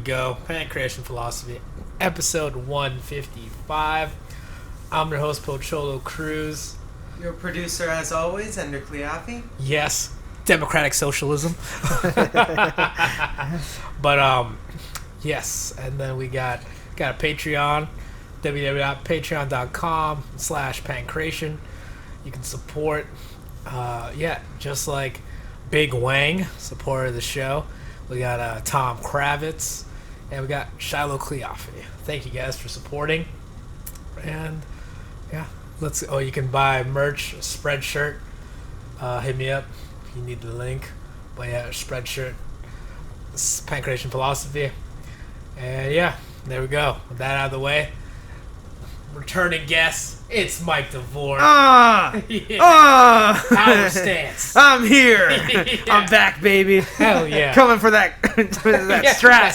go. Pankration Philosophy, episode 155. I'm your host, Pocholo Cruz. Your producer, as always, Ender Cleafi. Yes, democratic socialism. But, yes. And then we got a Patreon, www.patreon.com/Pankration. You can support, just like Big Wang, supporter of the show. We got Tom Kravitz, and we got Shiloh Cleophany. Thank you guys for supporting. And yeah, you can buy merch, Spreadshirt. Hit me up if you need the link. But yeah, Spreadshirt, Pankration Philosophy. And yeah, there we go. With that out of the way, returning guest, it's Mike Devore. Power stance. I'm here. Yeah. I'm back, baby. Hell yeah. Coming for that strap.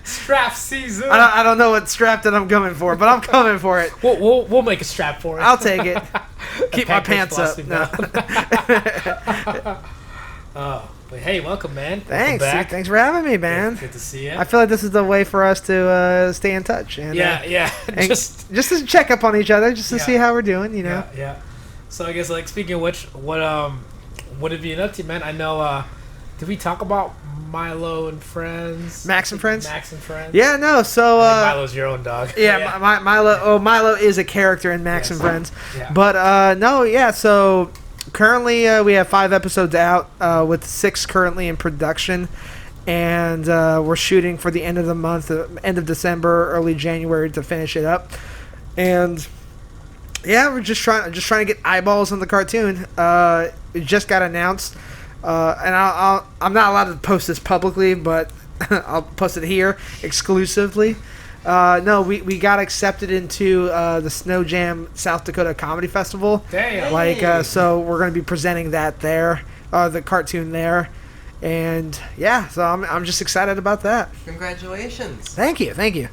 Strap season. I don't know what strap that I'm coming for, but I'm coming for it. We'll make a strap for it. I'll take it. Keep my pants up. No. But hey, welcome, man. Thanks. Welcome back. Thanks for having me, man. Good to see you. I feel like this is the way for us to stay in touch. And, and just to check up on each other, just to see how we're doing, you know. Yeah. So I guess, like, speaking of which, what have you been up to, man? I know. Did we talk about Milo and Friends? Max and Friends. Yeah, no. So Milo's your own dog. Yeah, Milo. Oh, Milo is a character in Max and Friends. Yeah. But no, yeah. So currently, we have 5 episodes out, with 6 currently in production, and we're shooting for the end of the month, end of December, early January to finish it up. And yeah, we're just trying to get eyeballs on the cartoon. It just got announced, and I'm not allowed to post this publicly, but I'll post it here exclusively. No, we got accepted into the Snow Jam South Dakota Comedy Festival. Damn. So we're going to be presenting that there, the cartoon there, and yeah, so I'm just excited about that. Congratulations. Thank you. Nice.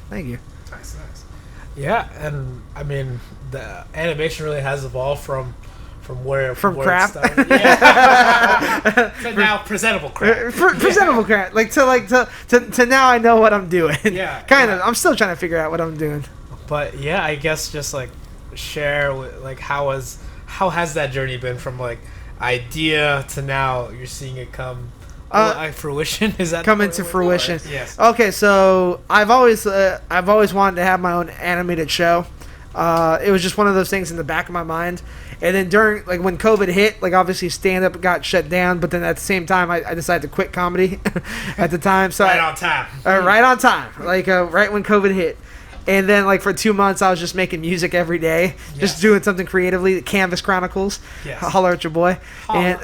Yeah, and I mean the animation really has evolved from crap. To now presentable crap. Presentable crap. To now I know what I'm doing. Yeah. Kind of. I'm still trying to figure out what I'm doing. But yeah, I guess just like share like how has that journey been from like idea to now you're seeing it come fruition? Is that come into fruition? Yes. Okay, so I've always wanted to have my own animated show. It was just one of those things in the back of my mind. And then during, like, when COVID hit, like, obviously stand-up got shut down, but then at the same time, I decided to quit comedy at the time. So on time. Right on time. Like, right when COVID hit. And then, like, for 2 months, I was just making music every day, just doing something creatively. The Canvas Chronicles. Yes. Holler at your boy. Holler.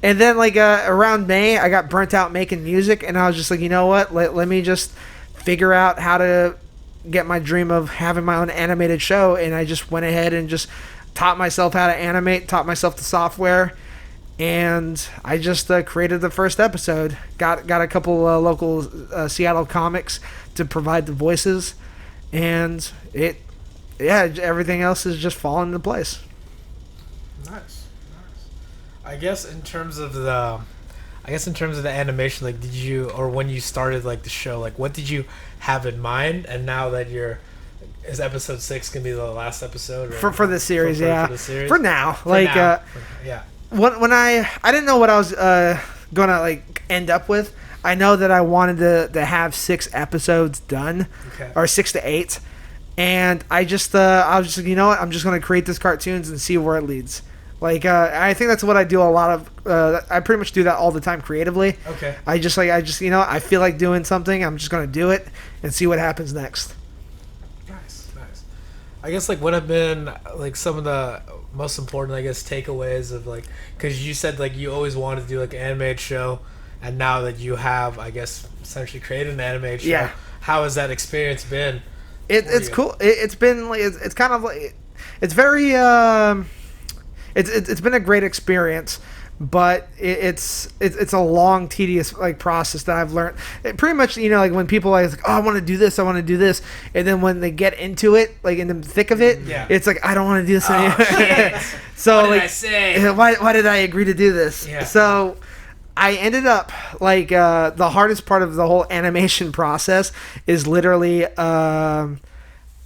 And then, like, around May, I got burnt out making music, and I was just like, you know what? Let me just figure out how to get my dream of having my own animated show. And I just went ahead and just taught myself how to animate, taught myself the software, and I just created the first episode. Got a couple local Seattle comics to provide the voices, and everything else is just falling into place. Nice. I guess in terms of the animation, like, did you, or when you started like the show, like, what did you have in mind? And now that is episode 6 gonna be the last episode for the series? For the series? For now, when I didn't know what I was gonna like end up with. I know that I wanted to have 6 episodes done, or 6 to 8, and I was just like, you know what, I'm just gonna create these cartoons and see where it leads. Like, I think that's what I do a lot of. I pretty much do that all the time creatively. Okay. I just I feel like doing something. I'm just gonna do it and see what happens next. Nice. I guess, like, what have been like some of the most important, I guess, takeaways of, like, because you said like you always wanted to do like an animated show, and now that you have, I guess, essentially created an animated show, how has that experience been? It's cool. It's been like it's kind of like it's very it's been a great experience. But it's a long, tedious like process that I've learned. Pretty much, like when people are like, oh, I want to do this, and then when they get into it, like in the thick of it, it's like, I don't want to do this anymore. Shit. So what did like, I say? Why did I agree to do this? Yeah. So I ended up like the hardest part of the whole animation process is literally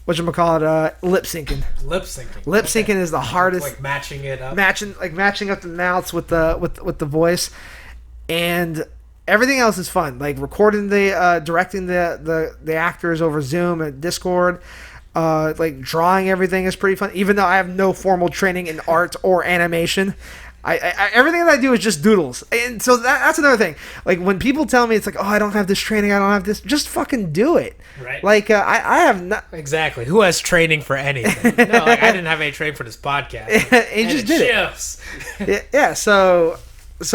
whatchamacallit, lip syncing. Lip syncing. Lip syncing is the hardest. Like matching it up. Matching up the mouths with the voice, and everything else is fun. Like recording directing the actors over Zoom and Discord. Like drawing everything is pretty fun. Even though I have no formal training in art or animation, I everything that I do is just doodles. And so that's another thing. Like when people tell me it's like, oh, I don't have this training, I don't have this, just fucking do it. Right. Like I have not exactly. Who has training for anything? No, like I didn't have any training for this podcast. and just did it. Yeah. So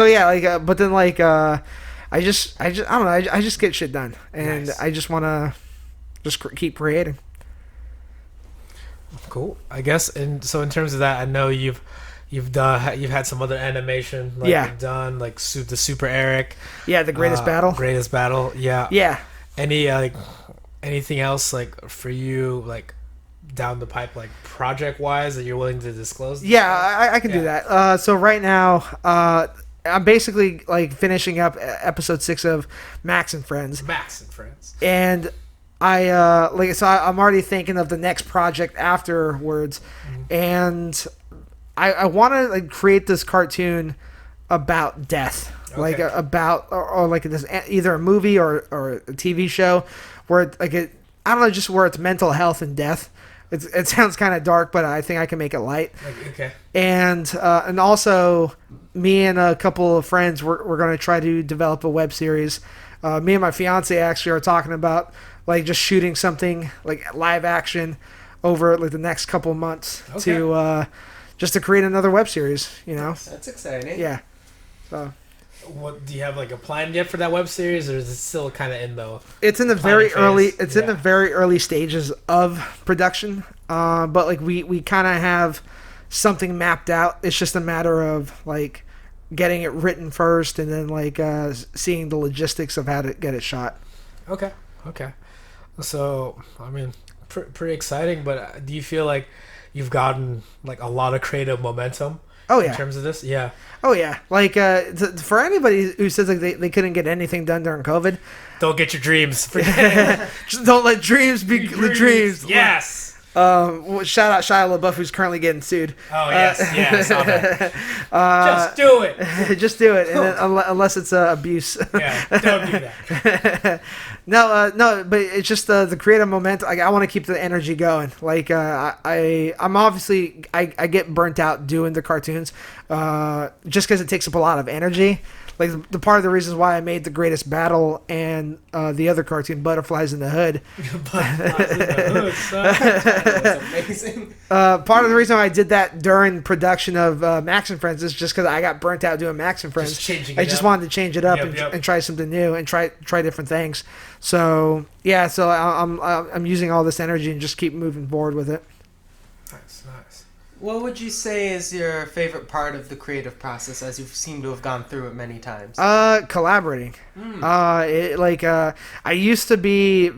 yeah. Like but then like I don't know. I just get shit done, and nice. I just want to just keep creating. Cool. I guess, and so in terms of that, I know you've had some other animation like yeah. you've done like the Super Eric. Yeah, the Greatest Battle. Greatest Battle. Yeah. Yeah. Any like anything else like for you like down the pipe like project wise that you're willing to disclose? Yeah, I can do that. So right now, I'm basically like finishing up episode 6 of Max and Friends. And I'm already thinking of the next project afterwards, and I want to like create this cartoon about death, like about or like this either a movie or a TV show where I don't know, just where it's mental health and death. It sounds kind of dark, but I think I can make it light. Okay. And also me and a couple of friends we're going to try to develop a web series. Me and my fiance actually are talking about like just shooting something like live action over like the next couple of months to just to create another web series, you know. That's exciting. Yeah. So what do you have like a plan yet for that web series, or is it still kind of in the it's in the very early it's in the very early stages of production, but like we kind of have something mapped out. It's just a matter of like getting it written first and then like seeing the logistics of how to get it shot. Okay So I mean pretty exciting, but do you feel like you've gotten like a lot of creative momentum in terms of this? Yeah. Oh yeah. Like for anybody who says like they couldn't get anything done during COVID, don't get your dreams. Just don't let dreams be the dreams. Yes. Shout out Shia LaBeouf, who's currently getting sued. Oh yes, I saw that. Just do it. Just do it, and then, unless it's abuse. Yeah, don't do that. No, but it's just the creative momentum. Like I want to keep the energy going. Like I'm obviously I get burnt out doing the cartoons, just because it takes up a lot of energy. Like the part of the reasons why I made The Greatest Battle and the other cartoon, Butterflies in the Hood. Butterflies in the Hood, son. That's amazing. Part of the reason why I did that during production of Max and Friends is just because I got burnt out doing Max and Friends. I just wanted to change it up and try something new and try different things. So yeah, so I'm using all this energy and just keep moving forward with it. Nice. What would you say is your favorite part of the creative process, as you seem to have gone through it many times? Collaborating. I used to be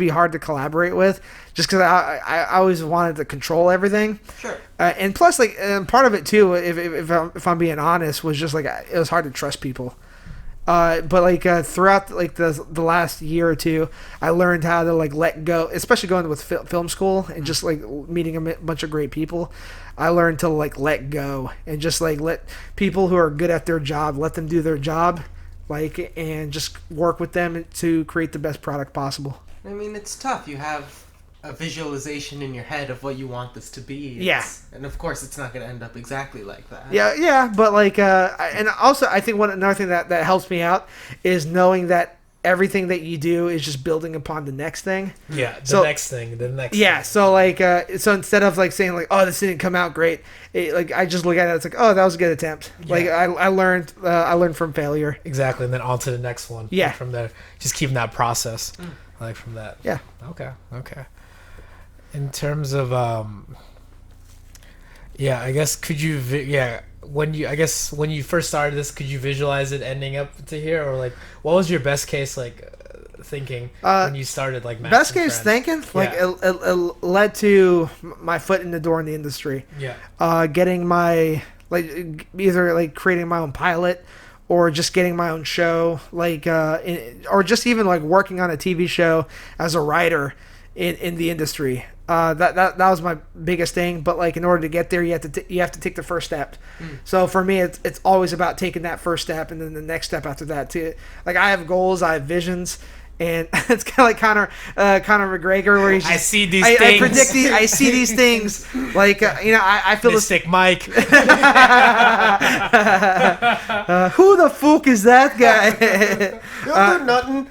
hard to collaborate with, just because I always wanted to control everything. Sure. And plus, like, part of it too, if I'm being honest, was just like it was hard to trust people. But like throughout like the last year or two, I learned how to like let go, especially going with film school and just like meeting a bunch of great people. I learned to like let go and just like let people who are good at their job, let them do their job, like, and just work with them to create the best product possible. I mean, it's tough. You have a visualization in your head of what you want this to be. And of course it's not going to end up exactly like that. Yeah, but like and also I think another thing that helps me out is knowing that everything that you do is just building upon the next thing. The next thing. So like so instead of like saying like, oh, this didn't come out great, like I just look at it, it's like, oh, that was a good attempt. Like I learned from failure. Exactly. And then on to the next one. Like from there, just keeping that process like from that. Okay. In terms of I guess when you first started this, could you visualize it ending up to here, or like what was your best case like thinking when you started like Max best and case Friends? thinking like it led to my foot in the door in the industry, getting my like either like creating my own pilot or just getting my own show, like or just even like working on a TV show as a writer in the industry. That was my biggest thing. But like in order to get there, you have to take the first step. So for me, it's always about taking that first step and then the next step after that too. Like I have goals, I have visions. And it's kind of like Conor McGregor, where he's just, I see these things. I see these things. Like I feel Mystic Mike. who the fuck is that guy? You'll do nothing.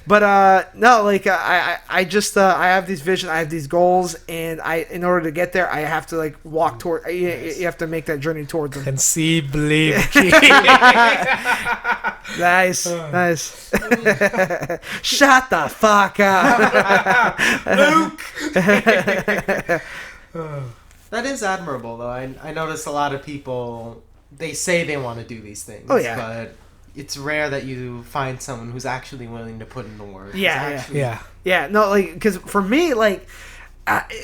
But no, like I just I have these visions, I have these goals, and in order to get there, I have to like walk toward. You have to make that journey towards them. And see, believe. Nice. Shut the fuck up, Luke. That is admirable, though. I notice a lot of people, they say they want to do these things. Oh, yeah. But it's rare that you find someone who's actually willing to put in the work. Yeah. No, like, because for me, like,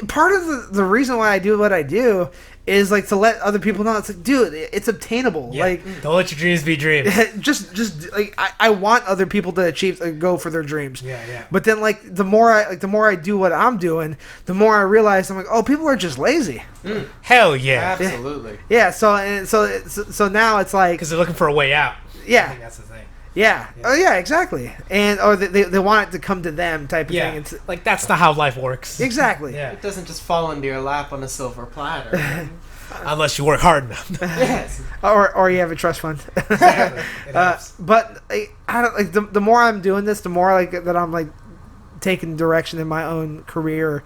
part of the reason why I do what I do is like to let other people know. It's like, dude, it's obtainable. Yeah. Like, don't let your dreams be dreams. just like I want other people to achieve, go for their dreams. Yeah. But then like the more I do what I'm doing, the more I realize I'm like, oh, people are just lazy. Hell yeah. Absolutely. Yeah. So now it's like, Because they're looking for a way out. I yeah. think that's the thing. Yeah. Oh yeah, exactly. And or they want it to come to them type of Yeah. thing. It's, Like that's not how life works. exactly. Yeah. It doesn't just fall into your lap on a silver platter. Unless you work hard enough. Yes. Or you have a trust fund. Exactly. It helps. But I don't like the more I'm doing this, the more like that I'm like taking direction in my own career.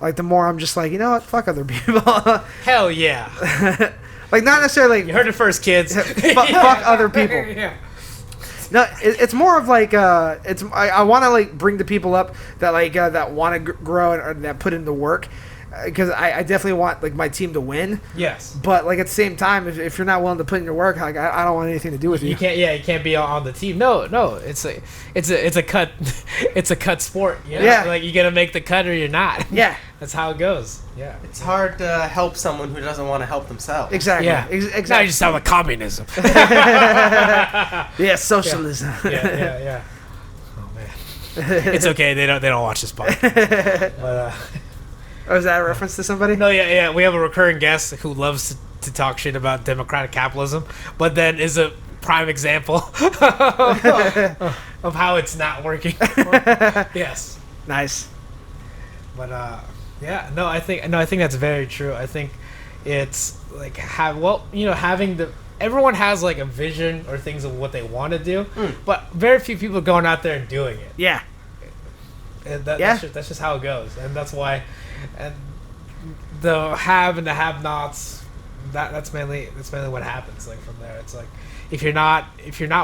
Like the more I'm just like, you know what, fuck other people. Hell yeah. Like not necessarily You heard it first, kids. fuck other people. Yeah. No, it's more of like I want to like bring the people up that like that want to grow and or that put in the work, because I definitely want like my team to win. Yes. But like at the same time, if you're not willing to put in your work, like I don't want anything to do with you. You can't. Yeah, you can't be on the team. No. It's a cut. It's a cut sport. You know? Yeah. Like you gotta make the cut or you're not. Yeah. That's how it goes. Yeah. It's hard to help someone who doesn't want to help themselves. Exactly. Yeah. Exactly. Now you just sound like communism. Yeah. Socialism. Yeah. Oh man. It's okay. They don't watch this podcast. But Oh, is that a reference to somebody? no, yeah. We have a recurring guest who loves to talk shit about democratic capitalism, but then is a prime example of how it's not working. Yes. Nice. But yeah, no, I think that's very true. I think it's like having everyone has like a vision or things of what they want to do, but very few people are going out there and doing it. Yeah. And that's just how it goes, and that's why, and the have and the have-nots. That's mainly what happens. Like from there, it's like if you're not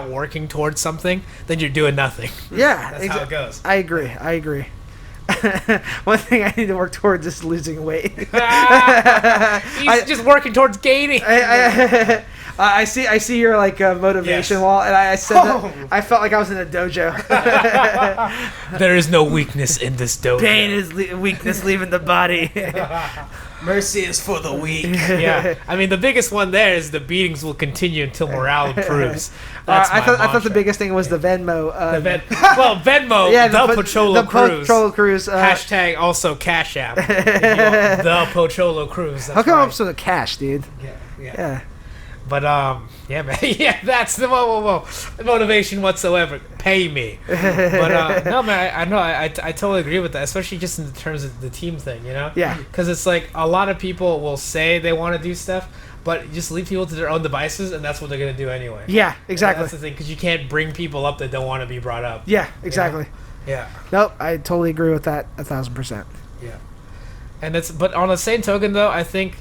working towards something, then you're doing nothing. Yeah. That's how it goes. I agree. One thing I need to work towards is losing weight. He's just working towards gaining. I see your like motivation Yes. wall, and I said that I felt like I was in a dojo. There is no weakness in this dojo. Pain is weakness leaving the body. Mercy is for the weak. Yeah, I mean the biggest one there is the beatings will continue until morale improves. That's I thought the mantra. biggest thing was the Venmo. Venmo, yeah, the Pocholo Cruise. Pocholo Cruise. Hashtag also Cash App. The Pocholo Cruise. How come I'm so the cash, dude? Yeah. But yeah, man, yeah, that's the motivation whatsoever. Pay me. But no, man, I know, I totally agree with that, especially just in terms of the team thing, you know? Yeah. Because it's like a lot of people will say they want to do stuff, but you just leave people to their own devices, and that's what they're gonna do anyway. Yeah, exactly. And that's the thing, because you can't bring people up that don't want to be brought up. Yeah, exactly. Yeah. Nope, I totally agree with that 1,000%. Yeah. And but on the same token, though, I think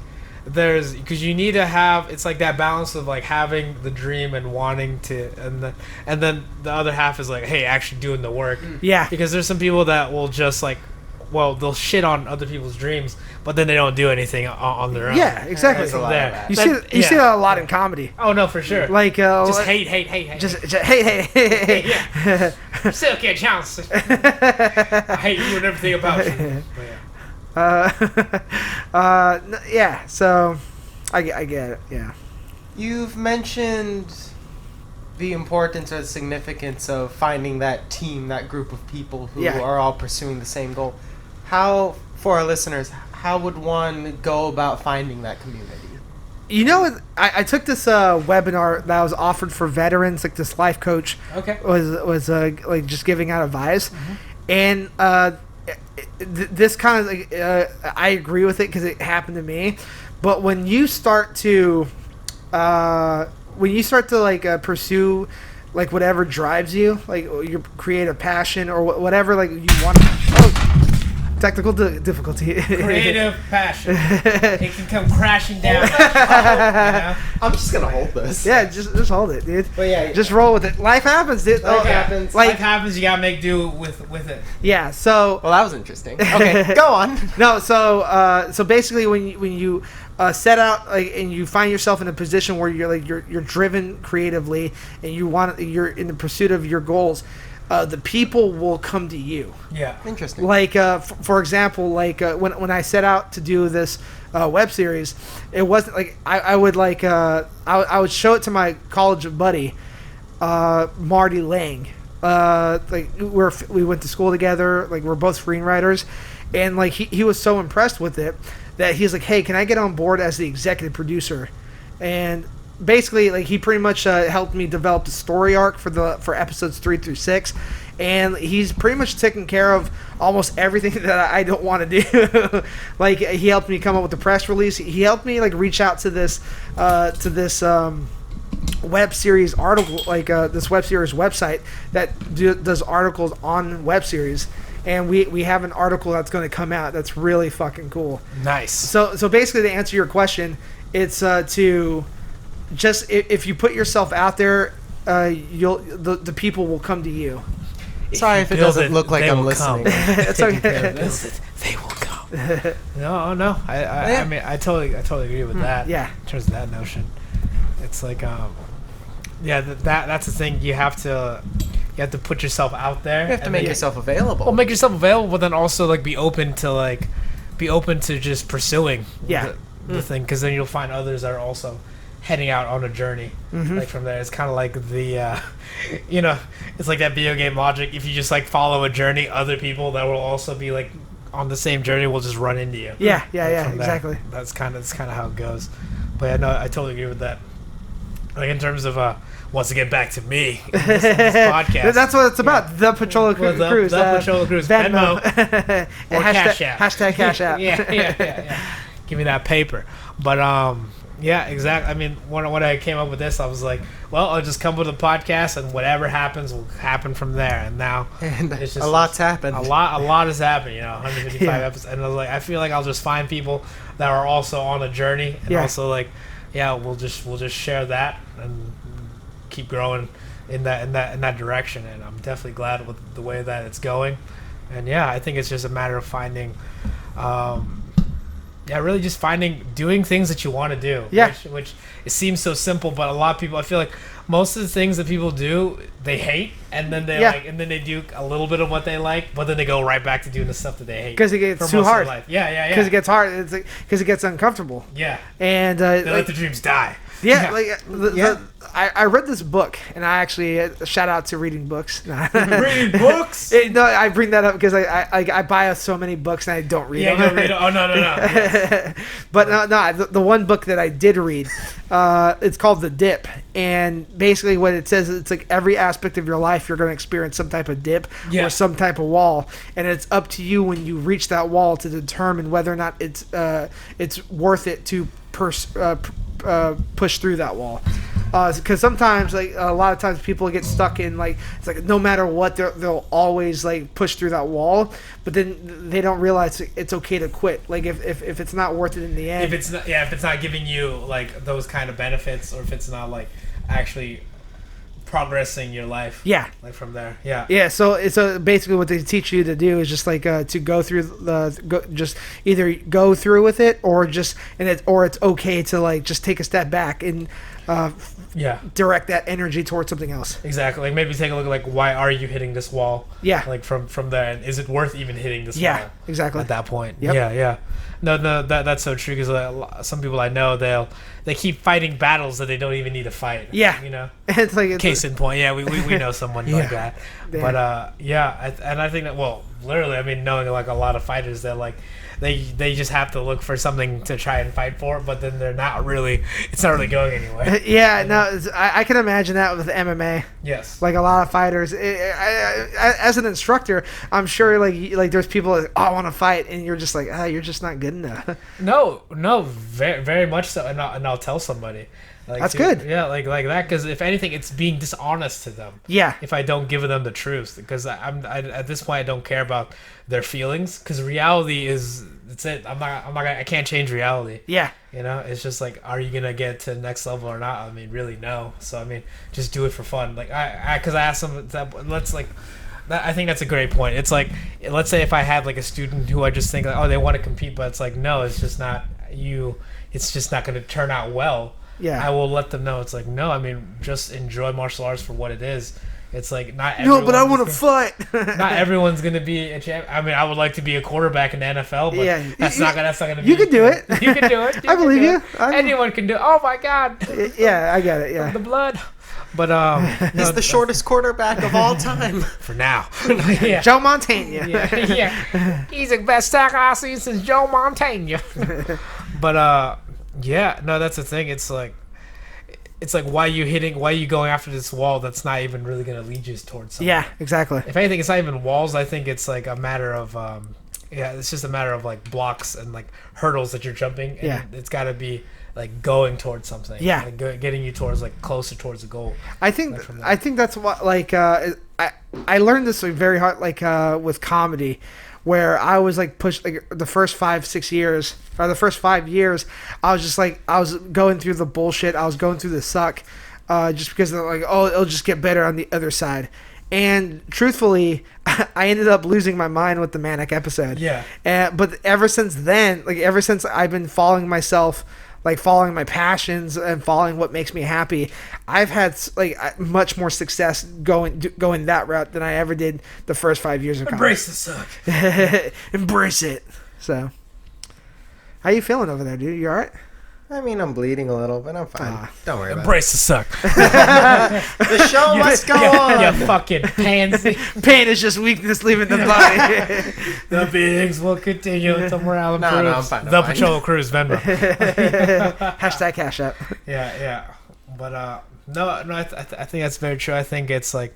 because you need to have, it's like that balance of like having the dream and wanting to, and then the other half is like, hey, actually doing the work. Yeah. Because there's some people that will just like, well, they'll shit on other people's dreams, but then they don't do anything on their own. Yeah, exactly. There's a lot of that. You see that a lot in comedy. Oh no, for sure. Like just hate. Just hey. Yeah. Still can't chance. I hate you and everything about you. But yeah. Yeah, so I get it. Yeah. You've mentioned the importance or the significance of finding that team, that group of people who are all pursuing the same goal. How, for our listeners, how would one go about finding that community? You know, I took this webinar that was offered for veterans, like this life coach was like just giving out advice, and this kind of like, I agree with it because it happened to me. But when you start to like pursue like whatever drives you, like your creative passion or whatever, like you want. Technical difficulty. Creative passion. It can come crashing down. You know? I'm just gonna hold this. Yeah, just hold it, dude. But yeah, just roll with it. Life happens, dude. Life happens. Life happens. You gotta make do with it. Yeah. So. Well, that was interesting. Okay, go on. No. So basically, when you set out like, and you find yourself in a position where you're driven creatively and you're in the pursuit of your goals. The people will come to you. Yeah, interesting. Like, for example, like when I set out to do this web series, it wasn't like I would show it to my college buddy, Marty Lang. Like we went to school together. Like we're both screenwriters, and like he was so impressed with it that he's like, "Hey, can I get on board as the executive producer?" And basically, like he pretty much helped me develop the story arc for episodes 3 through 6, and he's pretty much taken care of almost everything that I don't want to do. Like he helped me come up with the press release. He helped me like reach out to this web series article, like this web series website that does articles on web series. And we have an article that's going to come out that's really fucking cool. Nice. So basically, to answer your question, it's to just if you put yourself out there, the people will come to you. Sorry if it doesn't look like I'm listening. It's okay. They will come. No. I mean, I totally agree with that. Yeah. In terms of that notion, it's like that's the thing. You have to put yourself out there. You have to make yourself available. Well, make yourself available, but then also like be open to just pursuing the thing, because then you'll find others that are also heading out on a journey. Like from there, it's kind of like the it's like that video game logic. If you just like follow a journey, other people that will also be like on the same journey will just run into you. Yeah, exactly. That's kind of how it goes. But yeah, no, I totally agree with that. Like in terms of once to get back to me in this podcast. That's what it's about. The Pachola Cruise. The Pachola Cruise. Venmo. Or Cash App. Hashtag Cash App. Yeah. Give me that paper. But yeah, exactly. I mean, when I came up with this, I was like, well, I'll just come with a podcast, and whatever happens will happen from there. And now it's just a lot's happened. A lot has happened. 155 episodes, and I was like, I feel like I'll just find people that are also on a journey, and also like, we'll just share that and keep growing in that direction. And I'm definitely glad with the way that it's going. And I think it's just a matter of finding. Really just doing things that you want to do. Yeah. Which it seems so simple, but a lot of people, I feel like most of the things that people do, they hate, and then they and then they do a little bit of what they like, but then they go right back to doing the stuff that they hate. Because it gets too hard. Yeah. Because it gets hard. It's because it gets uncomfortable. Yeah. And they let the dreams die. Yeah, I read this book, and I actually shout out to reading books. Reading books? No, I bring that up because I buy so many books and I don't read them. Don't read them. Oh no. Yes. But the one book that I did read, it's called The Dip, and basically what it says, it's like every aspect of your life you're going to experience some type of dip or some type of wall, and it's up to you when you reach that wall to determine whether or not it's worth it to push through that wall, because sometimes, like a lot of times, people get stuck in like it's like no matter what, they'll always like push through that wall, but then they don't realize it's okay to quit. Like if it's not worth it in the end, if it's not giving you like those kind of benefits, or if it's not like actually progressing your life, like from there, so basically what they teach you to do is just like to go through just either go through with it, or it's okay to like just take a step back and direct that energy towards something else. Exactly. Like maybe take a look at like, why are you hitting this wall? Like from there, and is it worth even hitting this wall? Exactly. At that point. Yep. No, that's so true, because some people I know, they keep fighting battles that they don't even need to fight. It's like case Case in point, yeah, we know someone like that. Yeah. But I think that, well, literally, I mean, knowing like a lot of fighters that like they just have to look for something to try and fight for, but then it's not really going anywhere. Yeah, no, I can imagine that with MMA. Yes. Like a lot of fighters, as an instructor, I'm sure like there's people that I want to fight, and you're just like, you're just not good enough. No, very, very much so, and I'll tell somebody. Like, That's good. Yeah, like that, because if anything, it's being dishonest to them. Yeah. If I don't give them the truth, because I at this point I don't care about their feelings, because reality is that's it. I can't change reality. Yeah. You know, it's just like, are you gonna get to the next level or not? I mean, really, no. So I mean, just do it for fun. Like because I asked them that. Let's like. I think that's a great point. It's like, let's say if I had like a student who I just think like, oh, they want to compete, but it's like, no, it's just not you. It's just not going to turn out well. Yeah. I will let them know. It's like, no, I mean, just enjoy martial arts for what it is. It's like not. No, but I want to fight. Not everyone's gonna be a champ. I mean, I would like to be a quarterback in the NFL, but Yeah. that's not gonna be. You can do it. You can do it. I believe you. Anyone can do it. Oh my God. Yeah, I get it. Yeah. The blood. But he's the shortest quarterback of all time. for now. Yeah. Joe Montana. Yeah. He's the best tackle I've seen since Joe Montana. But yeah, no, that's the thing. It's like why are you going after this wall that's not even really going to lead you towards something? Yeah, exactly. If anything, it's not even walls. I think it's like a matter of it's just a matter of like blocks and like hurdles that you're jumping, and it's got to be like going towards something. Yeah. Like getting you towards like closer towards the goal. I think that's what like I learned this like, very hard with comedy, where I was like pushed like the first 5-6 years or the first 5 years, I was just like I was going through the bullshit, I was going through the suck, just because they're like, oh, it'll just get better on the other side. And truthfully, I ended up losing my mind with the Manic episode. Yeah. But ever since then, like ever since I've been following myself, like following my passions and following what makes me happy, I've had like much more success going that route than I ever did the first 5 years of college. Embrace the suck. Embrace it. So, how you feeling over there, dude? You all right? I mean, I'm bleeding a little, but I'm fine. Don't worry about it. Embrace the suck. The show must go on. You fucking pansy. Pain is just weakness leaving the body. The beatings will continue until morale improves. No, I'm fine. The Patrol Cruise Venmo. Hashtag cash app. Yeah. But no, I think that's very true. I think it's like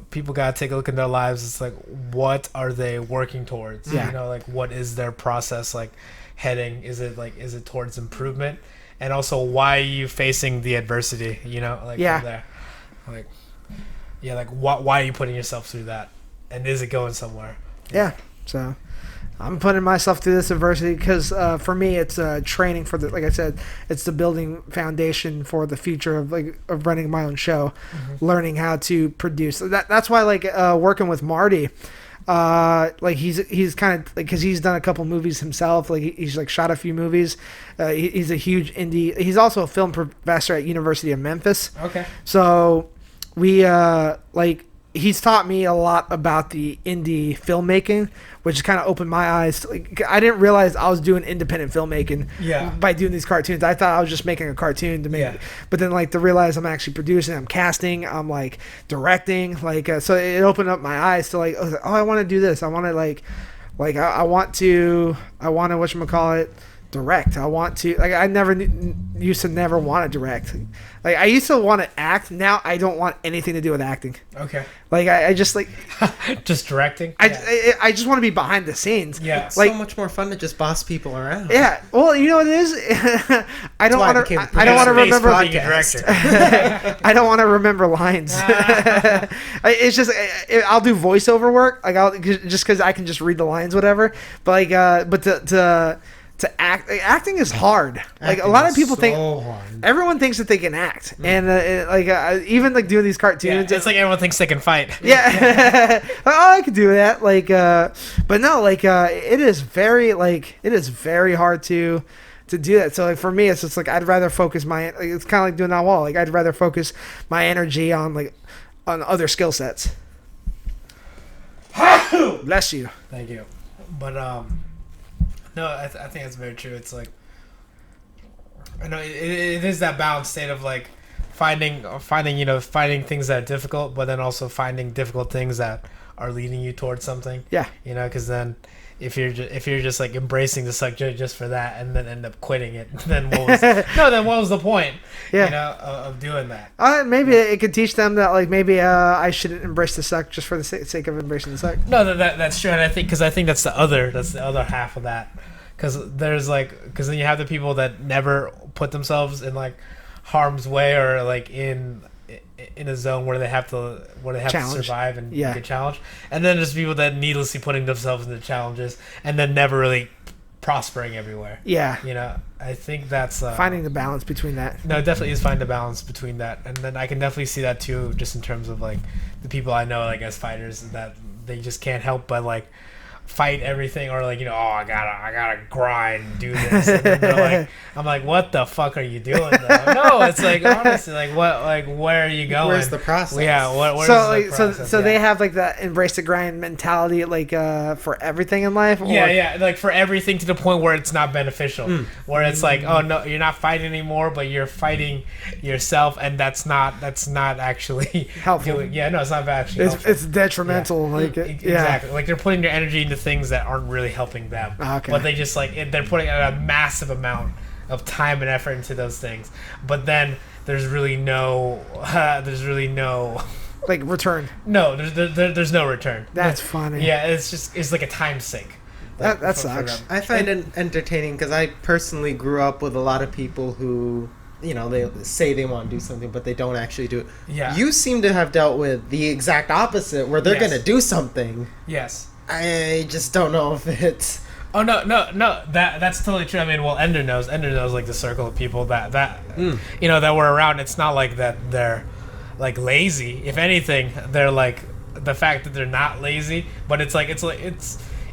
people gotta take a look in their lives. It's like, what are they working towards? Yeah. You know, like what is their process like heading? Is it towards improvement? And also, why are you facing the adversity? You know, like from there, like why are you putting yourself through that? And is it going somewhere? Yeah. So I'm putting myself through this adversity because for me, it's training for like I said, it's the building foundation for the future of running my own show, learning how to produce. That's why working with Marty. Like he's kind of like, because he's done a couple movies himself, like he's like shot a few movies, he's a huge indie, he's also a film professor at University of Memphis. Okay. So we he's taught me a lot about the indie filmmaking, which kind of opened my eyes. I didn't realize I was doing independent filmmaking by doing these cartoons. I thought I was just making a cartoon to make, but then to realize I'm actually producing, I'm casting, I'm like directing, so it opened up my eyes to I want to do this. I want to I want to whatchamacallit, direct. I want to I used to never want to direct. I used to want to act. Now I don't want anything to do with acting. Okay. I just just directing. I just want to be behind the scenes. Yeah. It's so much more fun to just boss people around. Yeah. Well, you know what it is. I don't want to. I don't want to remember. I don't want to remember lines. It's just I'll do voiceover work. I'll just because I can just read the lines, whatever. But to act, acting is hard. A lot of people think everyone thinks that they can act, and even doing these cartoons, it's like everyone thinks they can fight. Yeah. Oh, I could do that. But no, it is very hard to do that. So for me, it's just I'd rather focus it's kind of like doing that wall. I'd rather focus my energy on other skill sets. Bless you. Thank you. But no, I think that's very true. It's I know it is that balanced state of finding things that are difficult, but then also finding difficult things that are leading you towards something. Yeah. Because then if you're just like embracing the suck just for that and then end up quitting it, then what was the point? Yeah. Of doing that. Maybe it could teach them that like maybe I shouldn't embrace the suck just for the sake of embracing the suck. No, that's true, and I think that's the other half of that. Because then you have the people that never put themselves in like harm's way or like in a zone where they have to survive and get challenged, and then there's people that needlessly putting themselves into challenges and then never really prospering everywhere. I think that's finding the balance between that. No, it definitely is finding the balance between that, and then I can definitely see that too, just in terms of like the people I know, like as fighters, that they just can't help but like fight everything, or like I gotta grind and do this, and then they're like, I'm like, what the fuck are you doing though? No, it's like honestly, like what, like where are you going? Where's the process? Where's the process? So they have like that embrace the grind mentality, like for everything in life. Like for everything, to the point where it's not beneficial, where it's like, oh no, you're not fighting anymore, but you're fighting yourself, and that's not actually helpful. It's not actually helpful. It's detrimental. Exactly. Like they're putting their energy into things that aren't really helping them. Okay. But they just they're putting a massive amount of time and effort into those things. But then there's really no like return. No, there's no return. That's funny. Yeah, it's like a time sink. That sucks. I find it entertaining because I personally grew up with a lot of people who, they say they want to do something, but they don't actually do it. Yeah. You seem to have dealt with the exact opposite, where they're going to do something. Yes. I just don't know if it's... Oh no! That's totally true. I mean, well, Ender knows like the circle of people that that were around. It's not like that they're like lazy. If anything, they're like the fact that they're not lazy. But it's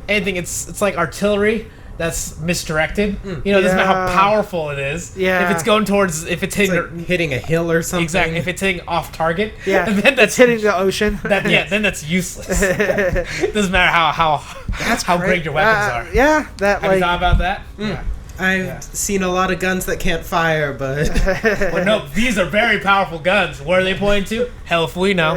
anything. It's like artillery that's misdirected. Doesn't matter how powerful it is. Yeah. If it's going towards, if it's hitting a hill or something. Exactly. If it's hitting off target. Yeah. Then that's hitting the ocean. Then that's useless. It doesn't matter how great your weapons are. Yeah. Have you thought about that? Yeah. I've seen a lot of guns that can't fire, but... Well, no, these are very powerful guns. Where are they pointing to? Hell if we know.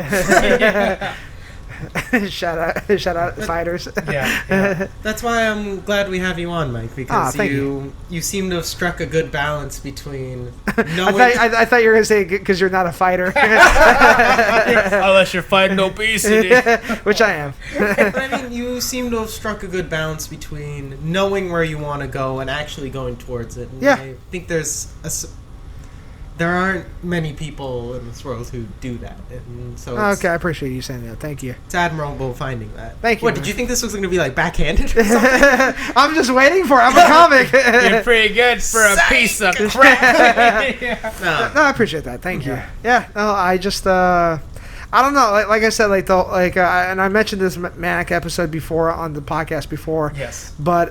shout out fighters. Yeah. That's why I'm glad we have you on, Mike, because you seem to have struck a good balance between knowing... I thought you were going to say because you're not a fighter. Unless you're fighting obesity. Which I am. But I mean, you seem to have struck a good balance between knowing where you want to go and actually going towards it. And I think there aren't many people in this world who do that, and so okay, I appreciate you saying that. Thank you. It's admirable finding that. Thank you. What, did you think this was going to be like backhanded or something? I'm just waiting for it. I'm a comic. You're pretty good for a piece of crap. No, I appreciate that. Thank you. Yeah. No, I just I don't know. Like I said, and I mentioned this manic episode before on the podcast before. Yes. But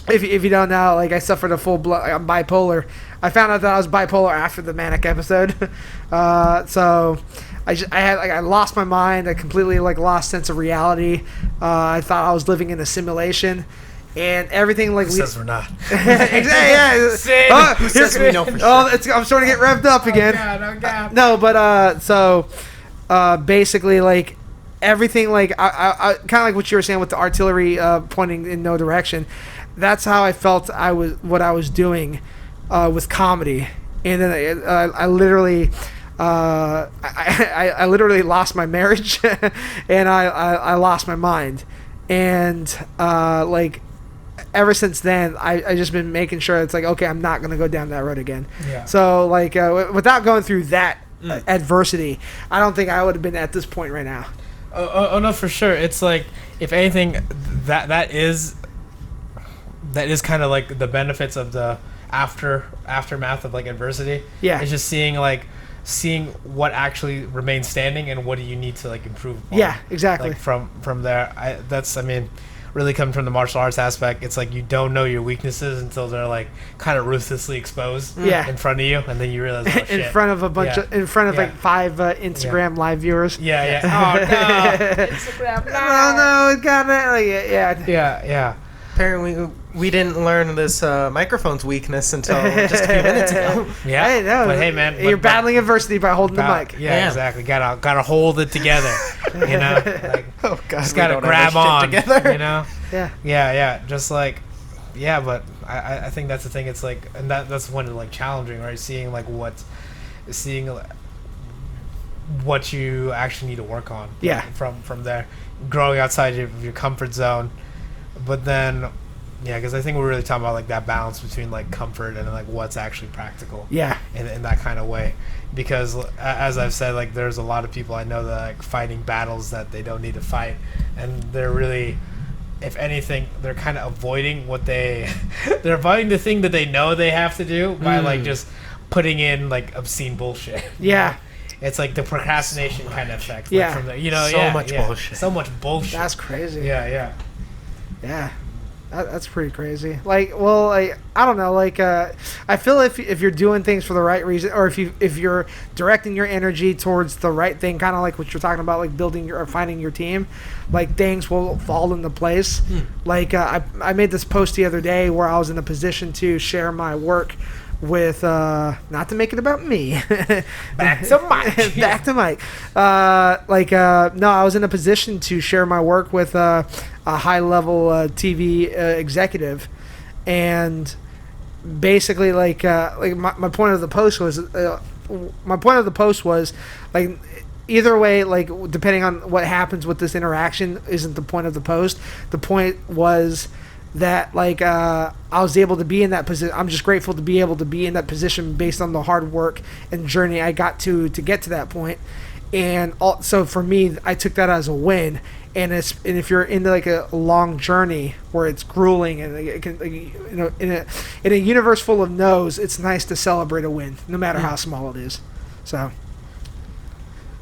if you don't know, like I suffered a full blood. I'm bipolar. I found out that I was bipolar after the manic episode. So I lost my mind. I completely lost sense of reality. I thought I was living in a simulation. And everything Who says we're not? Exactly. Yeah. Who says we know for sure? I'm starting to get revved up again. Oh God. No, but basically everything I kind of like what you were saying with the artillery pointing in no direction. That's how I felt I was doing with comedy, and then I literally. I literally lost my marriage, and I lost my mind, and ever since then I just been making sure it's okay, I'm not gonna go down that road again. Yeah. So without going through that adversity, I don't think I would have been at this point right now. Oh no, for sure. It's if anything, that is kind of the benefits of the aftermath of adversity. Yeah. It's just seeing what actually remains standing and what do you need to improve upon. Yeah, exactly. From there, really coming from the martial arts aspect, it's you don't know your weaknesses until they're kind of ruthlessly exposed in front of you, and then you realize in front of a bunch of 5 Instagram live viewers. Yeah. Oh no, Instagram. No, got it. Yeah. Apparently, we didn't learn this microphone's weakness until just a few minutes ago. Yeah. Hey, no, but hey, man, you're battling adversity by holding the mic. Yeah, exactly. Gotta hold it together. You know, like, Oh God, just gotta grab on. together. You know. Yeah. Yeah. Just like, yeah, but I think that's the thing. It's like, and that's when it's like challenging, right? Seeing what you actually need to work on. Yeah. From there, growing outside of your comfort zone, but then. Yeah, because I think we're really talking about like that balance between like comfort and like what's actually practical. Yeah. In that kind of way, because as I've said, like there's a lot of people I know that like fighting battles that they don't need to fight, and they're really, if anything, they're kind of avoiding they're avoiding the thing that they know they have to do by like just putting in like obscene bullshit. Yeah. It's like the procrastination kind of effect. Yeah. Like from the, you know, So much bullshit. So much bullshit. That's crazy. Yeah. Yeah. That's pretty crazy. Like, well, I don't know. Like, I feel if you're doing things for the right reason, or if you're directing your energy towards the right thing, kind of like what you're talking about, like building or finding your team, like things will fall into place. Like, I made this post the other day where I was in a position to share my work with not to make it about me. Back to Mike. Back to Mike. No, I was in a position to share my work with a high level TV executive, and basically like my point of the post was like either way, like depending on what happens with this interaction isn't the point of the post. The point was that like I was able to be in that position. I'm just grateful to be able to be in that position based on the hard work and journey I got to get to that point. And so for me, I took that as a win. And if you're into like a long journey where it's grueling and it can, in a universe full of no's, it's nice to celebrate a win, no matter how small it is. So.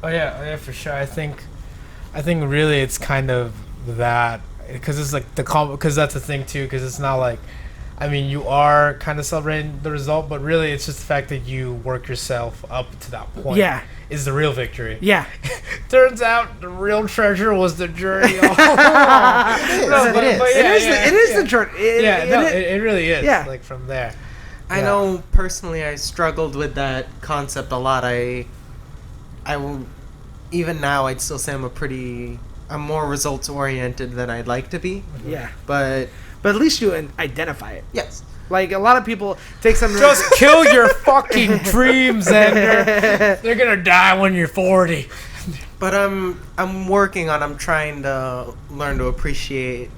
Oh yeah, for sure. I think really it's kind of that. Because it's like because that's the thing too. Because it's not like, I mean, you are kind of celebrating the result, but really it's just the fact that you work yourself up to that point. Yeah, is the real victory. Yeah. Turns out the real treasure was the journey. It is the journey. It really is. Yeah. Like from there. I know personally I struggled with that concept a lot. I will, even now I'd still say I'm more results oriented than I'd like to be. Yeah. But at least you identify it. Yes. Like a lot of people take something. Just kill your fucking dreams, Ender. They're gonna die when you're 40. But I'm trying to learn to appreciate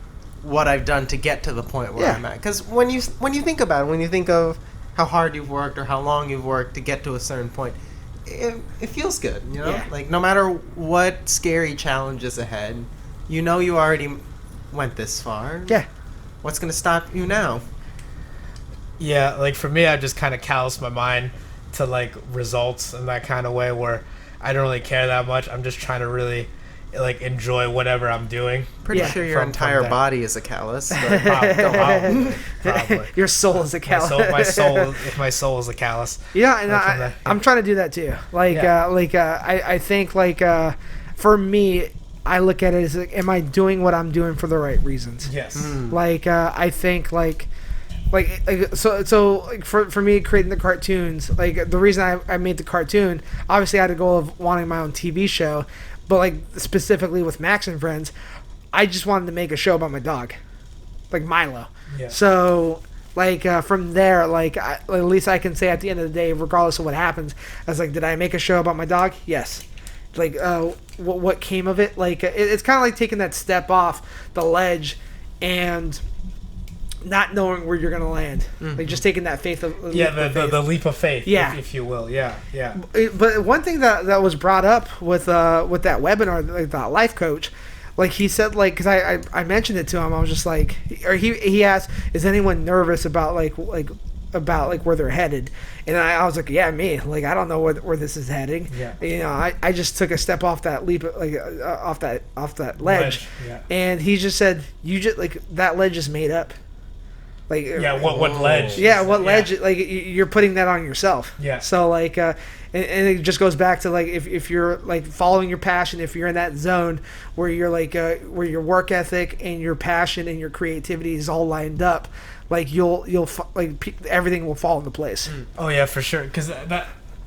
what I've done to get to the point where I'm at. Because when you think about it, when you think of how hard you've worked or how long you've worked to get to a certain point, it feels good, you know? Yeah. Like, no matter what scary challenge is ahead, you know you already went this far. Yeah. What's going to stop you now? Yeah, like, for me, I just kind of callous my mind to, like, results in that kind of way where I don't really care that much. I'm just trying to really, like, enjoy whatever I'm doing. Pretty sure your entire body is a callus. But probably. Your soul is a callus. My soul is a callus. Yeah, and I'm trying to do that too. Like, I think like for me, I look at it as like, am I doing what I'm doing for the right reasons? Yes. Like, I think so for me creating the cartoons, like the reason I made the cartoon, obviously I had a goal of wanting my own TV show, but like specifically with Max and Friends, I just wanted to make a show about my dog, like Milo. Yeah. So like from there, like at least I can say at the end of the day, regardless of what happens, I was like, did I make a show about my dog? Yes. Like what came of it? Like it's kind of like taking that step off the ledge and not knowing where you're gonna land, like just taking that faith of the leap of faith, if you will, yeah. But one thing that was brought up with that webinar, like that life coach, like he said, like because I mentioned it to him, I was just like, or he asked, is anyone nervous about like where they're headed, and I was like, yeah, me, like I don't know where this is heading. Yeah. You know, I just took a step off that leap, like off that ledge. Yeah. And he just said, you just like that ledge is made up. Like what ledge? Yeah, what ledge? Like you're putting that on yourself. Yeah. So like, and it just goes back to like if you're like following your passion, if you're in that zone where you're like where your work ethic and your passion and your creativity is all lined up, like everything will fall into place. Oh yeah, for sure. Because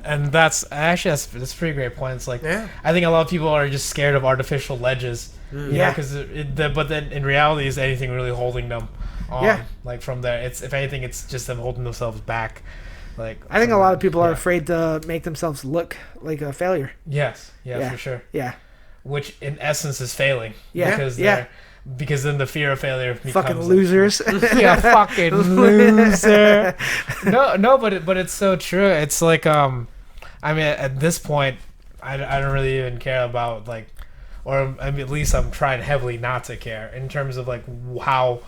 that's a pretty great point. It's like I think a lot of people are just scared of artificial ledges. Because but then in reality, is anything really holding them? Like from there, if anything, it's just them holding themselves back. Like I think a lot of people are afraid to make themselves look like a failure. Yes, for sure. Yeah, which in essence is failing. Yeah, because then the fear of failure becomes fucking losers. Fucking loser. No, but it's so true. It's like I mean, at this point, I don't really even care about like, or I mean, at least I'm trying heavily not to care in terms of like how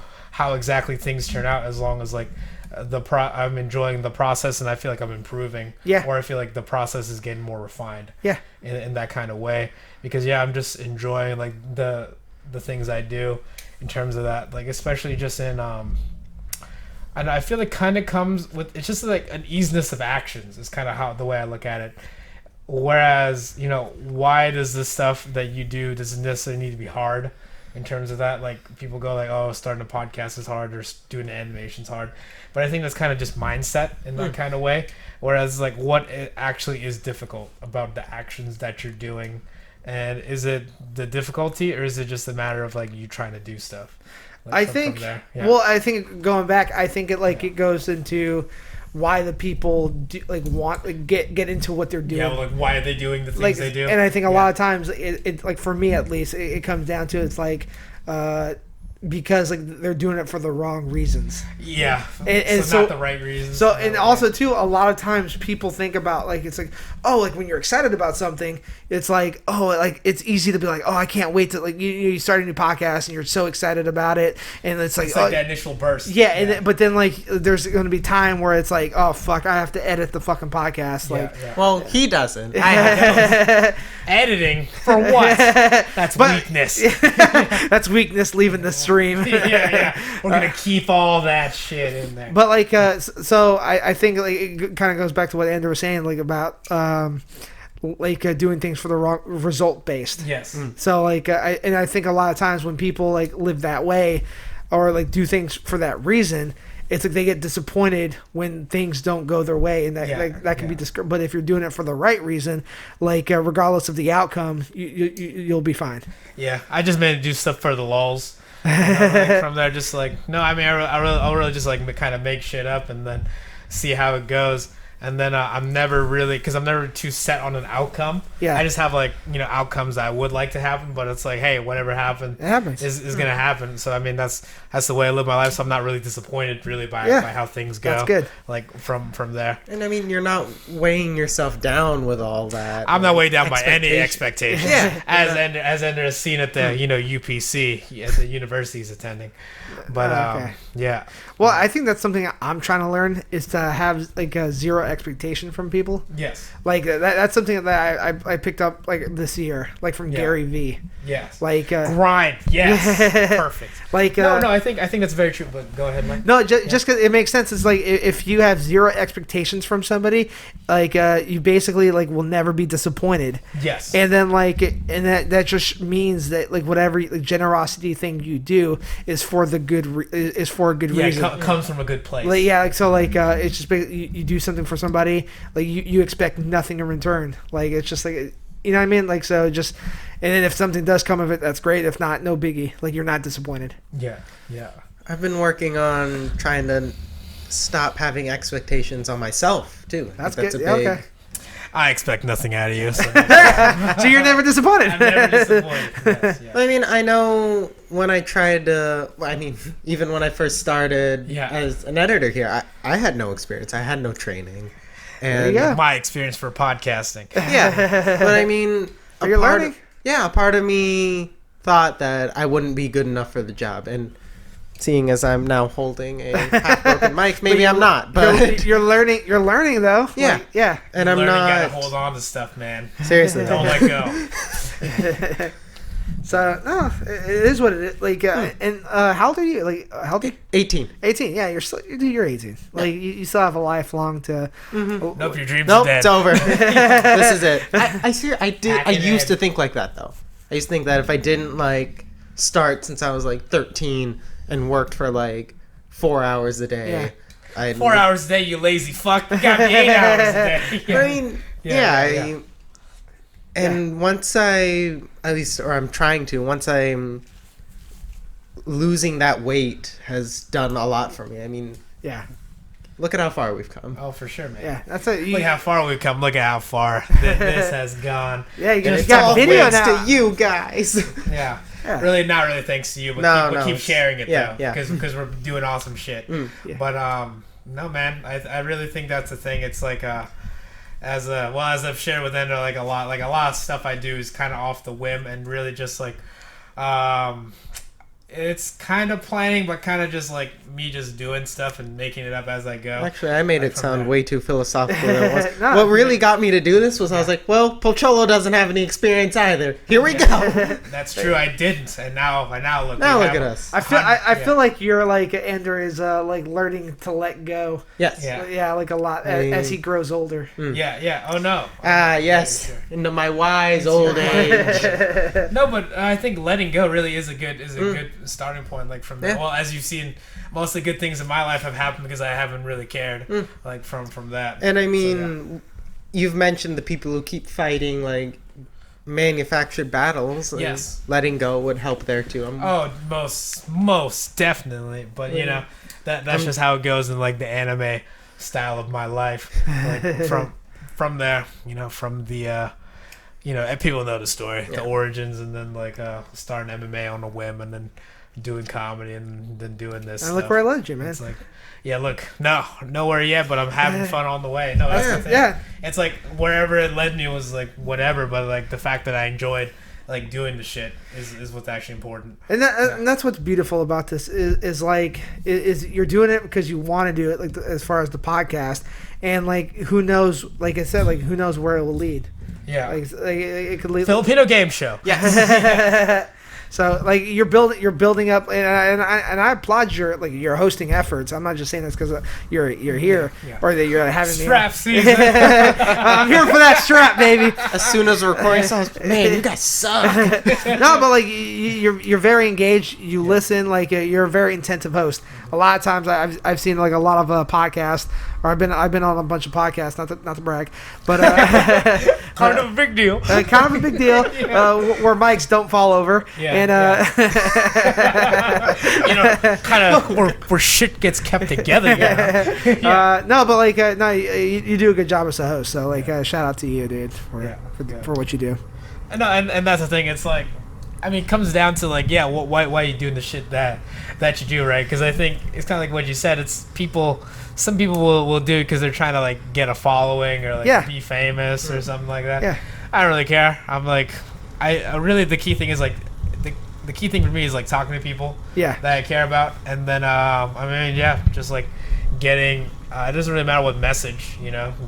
exactly things turn out, as long as like I'm enjoying the process and I feel like I'm improving. Or I feel like the process is getting more refined. In that kind of way, because I'm just enjoying like the things I do in terms of that, like especially just in and I feel it kind of comes with, it's just like an easiness of actions is kind of how the way I look at it. Whereas, why does this stuff that you do doesn't necessarily need to be hard in terms of that? Like people go like, oh, starting a podcast is hard or doing animation is hard. But I think that's kind of just mindset in that kind of way. Whereas like what it actually is difficult about the actions that you're doing, and is it the difficulty or is it just a matter of like you trying to do stuff? Like I think, I think going back, I think it goes into why the people do, like want like, get into what they're doing. Like why are they doing the things they do? And I think a lot of times it like for me at least it comes down to it's like because like they're doing it for the wrong reasons. And so not the right reasons. So and also too, a lot of times people think about like it's like, oh, like when you're excited about something, it's like, oh, like it's easy to be like, oh, I can't wait to like you start a new podcast and you're so excited about it, and it's like that initial burst. But then like there's going to be time where it's like, oh fuck, I have to edit the fucking podcast. Well, he doesn't. Editing for what? That's weakness. That's weakness leaving the stream. We're gonna keep all that shit in there. But like, so I think like it kind of goes back to what Andrew was saying, like about doing things for the wrong result based. Yes. So like, I think a lot of times when people like live that way, or like do things for that reason, it's like they get disappointed when things don't go their way, and that can be but if you're doing it for the right reason, like regardless of the outcome, you'll be fine. I just made to do stuff for the lulz. Like from there, just like I'll really just like kind of make shit up and then see how it goes. And then I'm never really, because I'm never too set on an outcome. I just have like outcomes that I would like to happen, but it's like, hey, whatever happens is gonna happen. So I mean that's the way I live my life. So I'm not really disappointed really by how things go. That's good. Like from there. And I mean, you're not weighing yourself down with all that. I'm not weighed down by any expectations. As Ender has seen at the UPC at the university he's attending. But Well, I think that's something I'm trying to learn is to have like a zero expectation from people. Yes. Like that's something that I picked up like this year, like from Gary Vee. Yes. Like grind. Yes. Perfect. Like no, I think that's very true. But go ahead, Mike. No, just because it makes sense. It's like if you have zero expectations from somebody, like you basically like will never be disappointed. Yes. And then that just means that like whatever like, generosity thing you do is for the good is for a good reason. It comes from a good place. Like it's just you do something for somebody, like you expect nothing in return. Like it's just like, you know what I mean? Like so just, and then if something does come of it, that's great. If not, no biggie. Like you're not disappointed. Yeah. I've been working on trying to stop having expectations on myself too. That's good. Okay. I expect nothing out of you. So, so you're never disappointed. I'm never disappointed. Yes, I mean, I know when I tried to, even when I first started as an editor here, I had no experience. I had no training. And my experience for podcasting. But I mean, you're learning. A part of me thought that I wouldn't be good enough for the job. And seeing as I'm now holding a half-broken mic, maybe I'm not. But you're learning though. Yeah. And I'm not. Gotta hold on to stuff, man. Seriously, don't let go. So no, it is what it is. Like, and how old are you? Like, how old? 18. 18. Yeah, you're 18. Like, you still have a lifelong to. Nope, your dreams Nope, are dead. it's over. This is it. I Pack it used to in. think like that though. I used to think that if I didn't like start since I was like 13 and worked for like 4 hours a day, I'd 4 hours a day, you lazy fuck. You got me 8 hours a day. I mean, and once I, at least, or I'm trying to, once I'm losing that weight has done a lot for me. I mean, Yeah. look at how far we've come. Oh, for sure, man. Yeah. That's it. Look how far we've come. Look at how far this has gone. Yeah, you And just it's got all video thanks now. to you guys. Yeah. Yeah. Really, not really thanks to you, but No, keep sharing it, yeah, though. yeah. Because we're doing awesome shit. Yeah. But, no, man. I really think that's the thing. It's like, as I've shared with Ender, like a lot of stuff I do is kind of off the whim and really just like, it's kind of planning, but kind of just like me just doing stuff and making it up as I go. Actually, I made Like it from sound there. way too philosophical than it was. No. What really got me to do this was I was like, well, Pocholo doesn't have any experience either. Here we go. That's true. I didn't, and now look. Now we look have at a- us. I feel I Yeah. feel like you're like Ender is like learning to let go. Yes. Yeah. Yeah, like a lot as he grows older. Yeah. Oh no. Ah, yes. Sure. Into my wise old age. No, but I think letting go really is a good starting point. Like from Yeah. well, as you've seen, most of the good things in my life have happened because I haven't really cared. Like from that. And I So, mean, you've mentioned the people who keep fighting like manufactured battles. And Yes. letting go would help there too. oh, most definitely. But you know, that's just how it goes in like the anime style of my life. Like from there, you know, from the. And people know the story, the origins, and then like starting MMA on a whim, and then doing comedy, and then doing this. And look stuff. where I led you, man. It's like, yeah, look, nowhere yet, but I'm having fun on the way. No, that's the thing. Yeah. It's like wherever it led me was like whatever, but like the fact that I enjoyed like doing the shit is what's actually important. And that's what's beautiful about this is you're doing it because you want to do it, like as far as the podcast, and like who knows, like I said, like who knows where it will lead. Yeah, Like it could lead. Filipino game show. yes. So like you're building up, and I applaud your hosting efforts. I'm not just saying this because you're here Yeah. or that you're having me. Strap season. I'm here for that strap, baby. As soon as the recording sounds, man, you guys suck. No, but like you're very engaged. You listen. Like you're a very attentive host. A lot of times I've seen like a lot of podcasts, or I've been on a bunch of podcasts. Not to brag, but Kind of a big deal. kind of a big deal where mics don't fall over. Yeah, And kind of where shit gets kept together. You know? no, but like no, you do a good job as a host. So like shout out to you, dude, for what you do. No, and that's the thing. It's like, I mean, it comes down to like, yeah, why are you doing the shit that you do, right? Because I think it's kind of like what you said. It's people. Some people will do it because they're trying to like get a following or like be famous or something like that. Yeah. I don't really care. I'm like, I really the key thing is like the key thing for me is like talking to people that I care about, and then just like getting. It doesn't really matter what message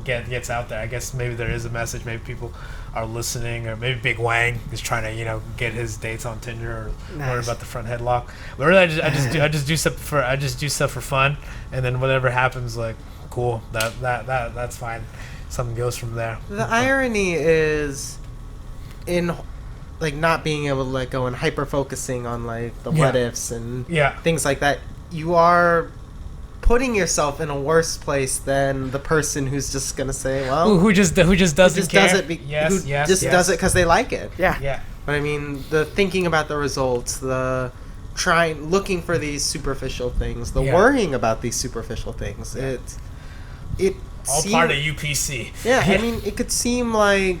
gets out there. I guess maybe there is a message. Maybe people are listening, or maybe Big Wang is trying to get his dates on Tinder or learn about the front headlock. But really, I just do stuff for fun, and then whatever happens, like cool. That's fine. Something goes from there. The irony is in like not being able to let go and hyper focusing on like the what ifs and things like that. You are putting yourself in a worse place than the person who's just gonna say, well, who just doesn't care. does it does it because they like it. Yeah. But I mean, the thinking about the results, the looking for these superficial things, the worrying about these superficial things. It all part of UPC. Yeah, I mean, it could seem like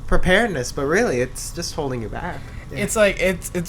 preparedness, but really, it's just holding you back. It's like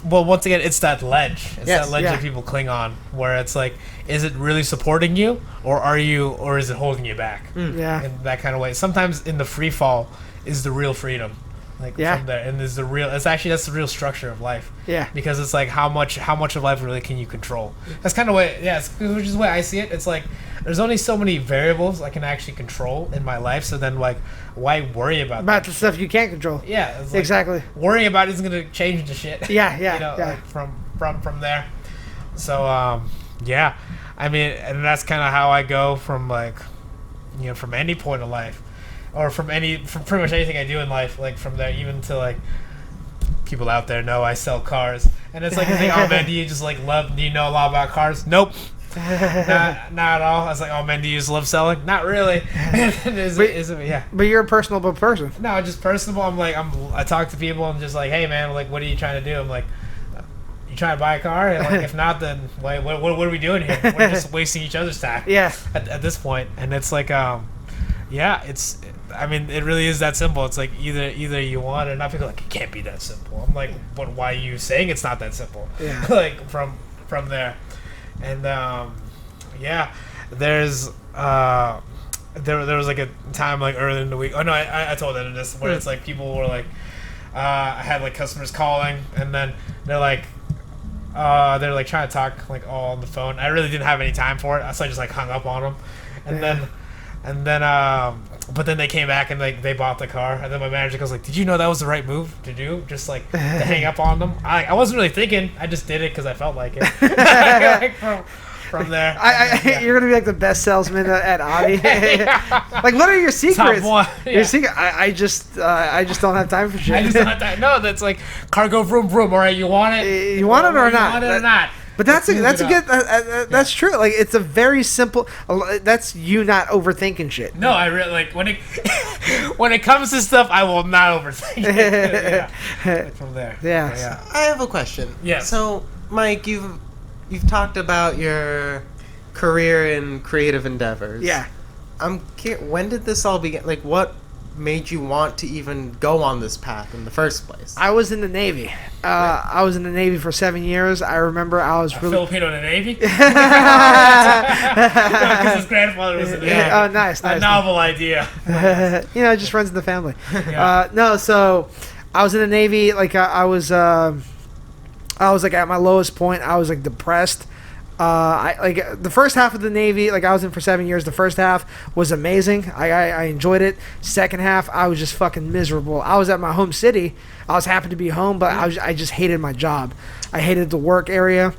well, once again, it's that ledge. It's that ledge that people cling on, where it's like, is it really supporting you, or is it holding you back? Yeah. In that kind of way. Sometimes in the free fall is the real freedom. Like Yeah. from there, and there's the real. It's actually that's the real structure of life. Yeah. Because it's like how much of life really can you control? That's kind of what. Yeah, which is the way I see it. It's like there's only so many variables I can actually control in my life. So then, like, why worry about the stuff you can't control. Yeah, it's like, Exactly. Worrying about it isn't gonna change into shit. Yeah, yeah, You know, yeah. like from there. So yeah, I mean, and that's kind of how I go from like, you know, from any point of life, or from pretty much anything I do in life. Like from there, even to like people out there know I sell cars, and it's like you think, oh man, do you just like love? Do you know a lot about cars? Nope. not at all. I was like, oh man, do you just love selling? Not really. Yeah. But you're a personable person. No, just personable. I talk to people. I'm just like, hey man, like, what are you trying to do? I'm like, you trying to buy a car? And like, if not, then like, what are we doing here? We're just wasting each other's time. Yeah. At this point, and it's like, yeah, it's. I mean, it really is that simple. It's like either you want it or not. People are like, it can't be that simple. I'm like, but why are you saying it's not that simple? Yeah. Like from there, and yeah, there's there was like a time like early in the week. Oh no, I told them this where it's like people were like, I had like customers calling, and then they're like trying to talk like all on the phone. I really didn't have any time for it, so I just like hung up on them, and then but then they came back and like they bought the car, and then my manager goes like, "Did you know that was the right move to do? Just like to hang up on them." I wasn't really thinking. I just did it because I felt like it. Like, from there, You're gonna be like the best salesman at Audi. Like, what are your secrets? Top one, yeah. Your secret? I just don't have time for shit. I just don't have time. No, that's like car go vroom vroom. All right, you want it? You want it or you not? Want it or not? But that's a good. That's true. Like, it's a very simple. That's you not overthinking shit. No, I really like when it when it comes to stuff, I will not overthink it. Yeah. Like from there. Yeah. Yeah. I have a question. Yes. So, Mike, you've talked about your career in creative endeavors. Yeah. When did this all begin? Like, what made you want to even go on this path in the first place? I was in the Navy. I was in the Navy for 7 years. I remember I was really Filipino in the Navy. Because his grandfather was in the Navy. Oh, nice. A novel idea. You know, it just runs in the family. Yeah. No, so I was in the Navy. Like I was like at my lowest point. I was like depressed. I like the first half of the Navy. Like I was in for 7 years. The first half was amazing. I enjoyed it. Second half, I was just fucking miserable. I was at my home city. I was happy to be home, but I just hated my job. I hated the work area,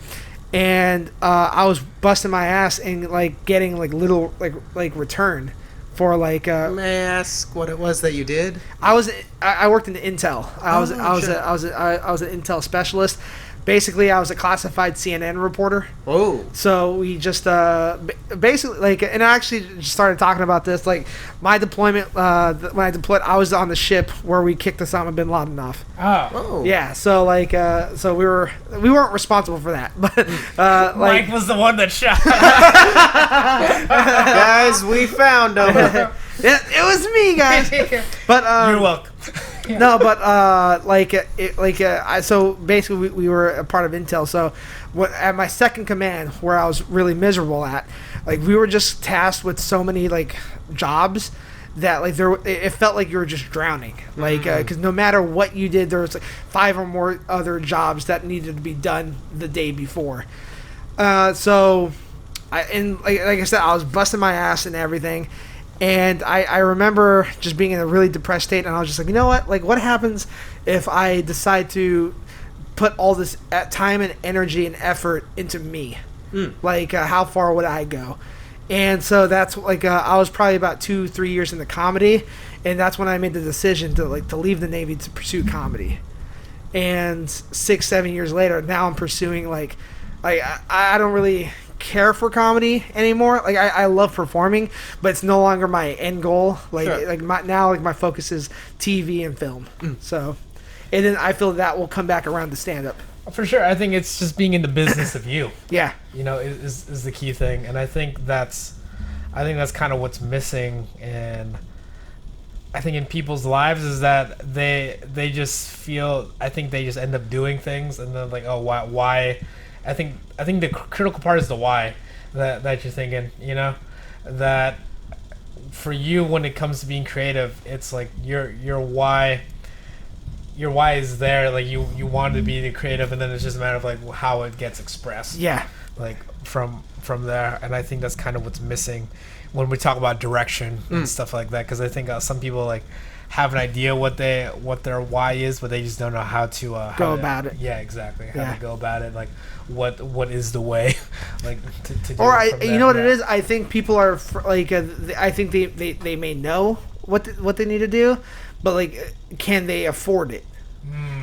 and I was busting my ass and like getting like little like return for like. May I ask what it was that you did? I worked in Intel. I was an Intel specialist. Basically, I was a classified CNN reporter. Whoa. So we just basically like, and I actually just started talking about this. Like my deployment, when I deployed, I was on the ship where we kicked Osama bin Laden off. Oh. Yeah. So like, so we weren't responsible for that, but like Mike was the one that shot. Guys, we found him. it was me, guys. But You're welcome. No, but so basically we were a part of Intel. So at my second command, where I was really miserable at, like we were just tasked with so many like jobs that like it felt like you were just drowning. Like because no matter what you did, there was like 5 or more other jobs that needed to be done the day before. So like I said, I was busting my ass and everything. And I remember just being in a really depressed state, and I was just like, you know what? Like, what happens if I decide to put all this time and energy and effort into me? Like, how far would I go? And so that's like I was probably about 2-3 years into comedy, and that's when I made the decision to leave the Navy to pursue comedy. And 6-7 years later, now I'm pursuing like I don't really care for comedy anymore. Like I love performing, but it's no longer my end goal. Like Sure. My focus is TV and film. So, and then I feel that will come back around to stand up. For sure, I think it's just being in the business of you. Yeah. You know, is the key thing, and I think that's kind of what's missing, and I think in people's lives is that they just feel. I think they just end up doing things, and then like, oh, why? I think the critical part is the why that you're thinking, you know, that for you when it comes to being creative, it's like your why your why is there. Like you want to be the creative, and then it's just a matter of like how it gets expressed. Yeah. Like from there, and I think that's kind of what's missing when we talk about direction and stuff like that. Because I think some people like have an idea what their why is, but they just don't know how to go about it. Yeah, exactly. How to go about it. Like what is the way? Like to do or it from you there. know what it is. I think people are like I think they may know what they need to do, but like can they afford it?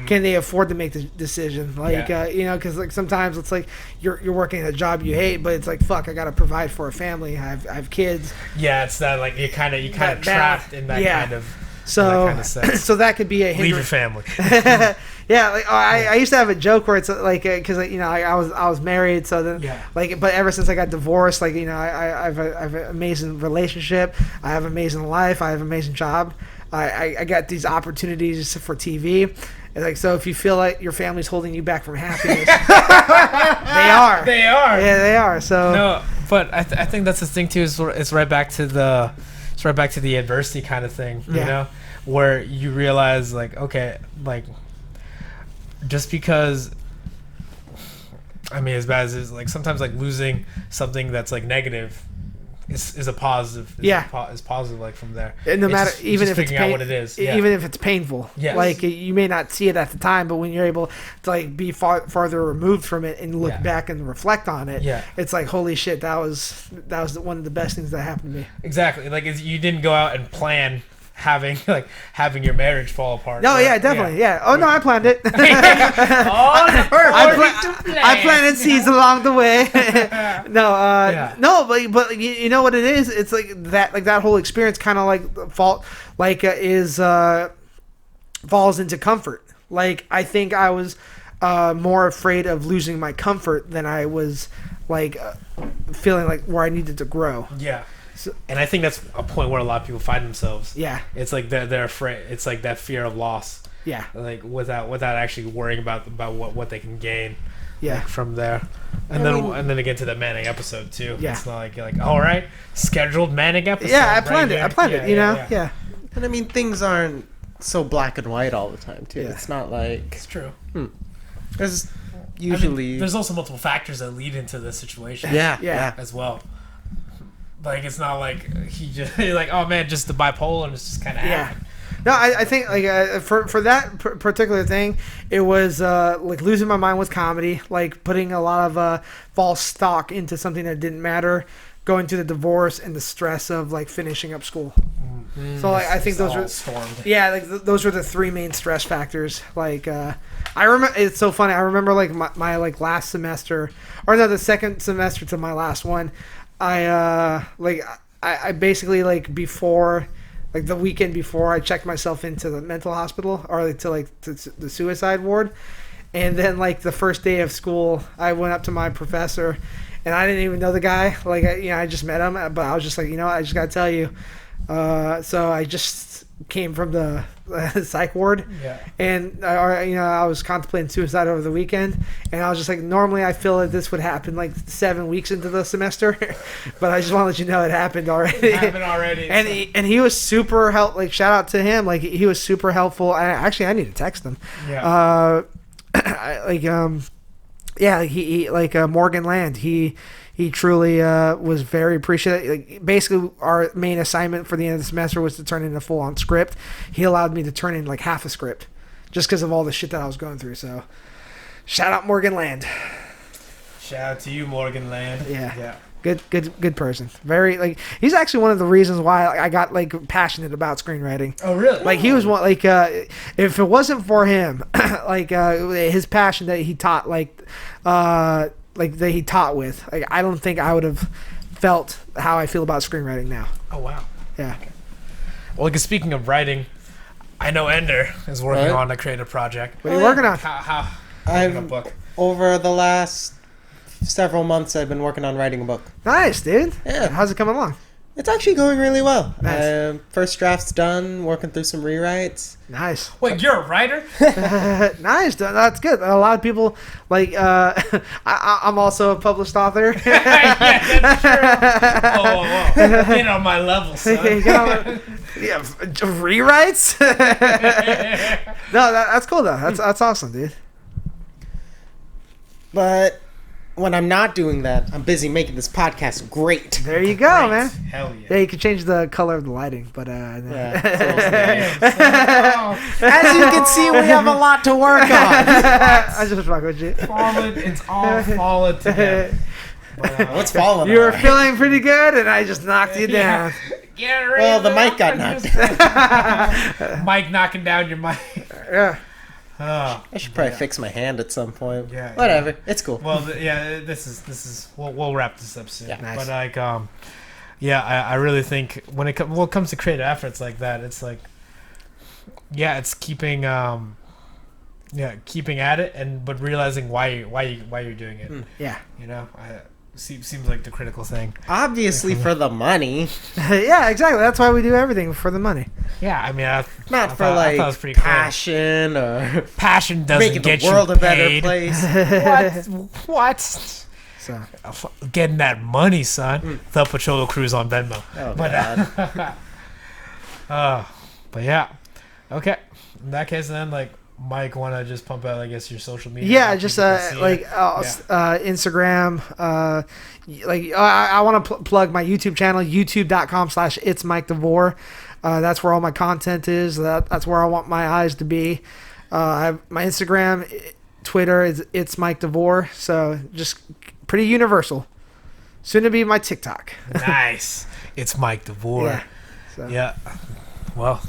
Can they afford to make the decision? Like, you know, because like sometimes it's like you're working at a job you hate, but it's like fuck, I gotta provide for a family. I have kids. Yeah, it's that like you kind of trapped in that kind of so that could be a hindrance. Leave your family. Yeah, like I used to have a joke where it's like because you know I was married, so then like but ever since I got divorced, like you know I have an amazing relationship, I have an amazing life, I have an amazing job. I got these opportunities for TV. And like so, if you feel like your family's holding you back from happiness, they are. They are. Yeah, they are. So no, but I think that's the thing too. Is it's right back to the adversity kind of thing. You know, where you realize like okay, like just because. I mean, as bad as it is, like sometimes like losing something that's like negative. Is a positive. Is positive like from there. And no matter just, even if it's figuring out what it is. Yeah. Even if it's painful. Yes. Like you may not see it at the time, but when you're able to like be farther removed from it and look back and reflect on it, it's like holy shit, that was one of the best things that happened to me. Exactly. Like you didn't go out and plan having your marriage fall apart. No, yeah, definitely, yeah. Oh no, I planned it. I planted seeds along the way. No, but you know what it is? It's like that whole experience kind of like falls into comfort. Like I think I was more afraid of losing my comfort than I was like feeling like where I needed to grow. Yeah. And I think that's a point where a lot of people find themselves. Yeah. It's like they're afraid. It's like that fear of loss. Yeah. Like without actually worrying about what they can gain. Yeah. Like, from there. And then again to the Manning episode too. Yeah. It's not like you're like, all right, scheduled Manning episode. Yeah, I planned it. You know. Yeah. And I mean, things aren't so black and white all the time too. It's not like it's true. There's usually there's also multiple factors that lead into this situation. Yeah. As well. Like it's not like you're like, oh man, just the bipolar and it's just kind of happened. No, I think like for that particular thing, it was like losing my mind with comedy, like putting a lot of false stock into something that didn't matter, going through the divorce and the stress of like finishing up school. So like I think those were those were the three main stress factors. Like I remember, it's so funny. I remember like my like last semester, or no, the second semester to my last one. I basically like before, like the weekend before, I checked myself into the mental hospital or to the suicide ward, and then like the first day of school, I went up to my professor, and I didn't even know the guy. Like I just met him, but I was just like, you know what, I just gotta tell you. So I just came from the psych ward, and I was contemplating suicide over the weekend, and I was just like, normally I feel that this would happen like 7 weeks into the semester, but I just want to let you know it happened already. And he was super helpful. Like shout out to him. Like he was super helpful. I need to text him. Morgan Land. He truly was very appreciative. Like, basically, our main assignment for the end of the semester was to turn in a full-on script. He allowed me to turn in like half a script, just because of all the shit that I was going through. So, shout out Morgan Land. Shout out to you, Morgan Land. Yeah. Good person. Very like he's actually one of the reasons why I got like passionate about screenwriting. Oh really? Like he was one like if it wasn't for him, like his passion that he taught that he taught with, like I don't think I would have felt how I feel about screenwriting now. Oh wow. Yeah. Okay. Well, like speaking of writing, I know Ender is working on a creative project. What are you working on? How I've a book. Over the last several months I've been working on writing a book. Nice, dude. Yeah. How's it coming along? It's actually going really well. Nice. First draft's done. Working through some rewrites. Nice. Wait, you're a writer? Nice. That's good. A lot of people like. I'm also a published author. Yeah, that's true. Whoa. Get on my level, son. Yeah, rewrites. No, that's cool though. That's awesome, dude. But when I'm not doing that, I'm busy making this podcast great. There you go, man. Hell yeah. Yeah, you can change the color of the lighting, but Yeah. Oh, As you can see, we have a lot to work on. I just fuck with you. it's all fallen together. But, What's falling? You were feeling pretty good, and I just knocked you down. Well, the mic got knocked down. Mike knocking down your mic. Yeah. Oh. I should probably fix my hand at some point. Yeah. Whatever. It's cool. Well, this is. We'll wrap this up soon. Yeah. Nice. But like, I really think when it comes to creative efforts like that, it's like, it's keeping keeping at it but realizing why you're doing it. Yeah. You know, seems like the critical thing. Obviously for the money. Yeah, exactly. That's why we do everything for the money. Yeah, I mean, Not for I thought it was pretty cool. passion or Passion doesn't making get the world you a better paid. place. What? So Getting that money, son. The Pacholo Cruise on Venmo. Oh, But God. but yeah. Okay. In that case, then, like, Mike, want to just pump out, I guess, your social media? yeah, just People can see like it? Instagram. I want to plug my YouTube channel, youtube.com/It's Mike Devore. That's where all my content is. That's where I want my eyes to be. I have my Instagram, Twitter is It's Mike Devore. So just pretty universal. Soon to be my TikTok. Nice. It's Mike Devore. Yeah. So. Yeah. Well,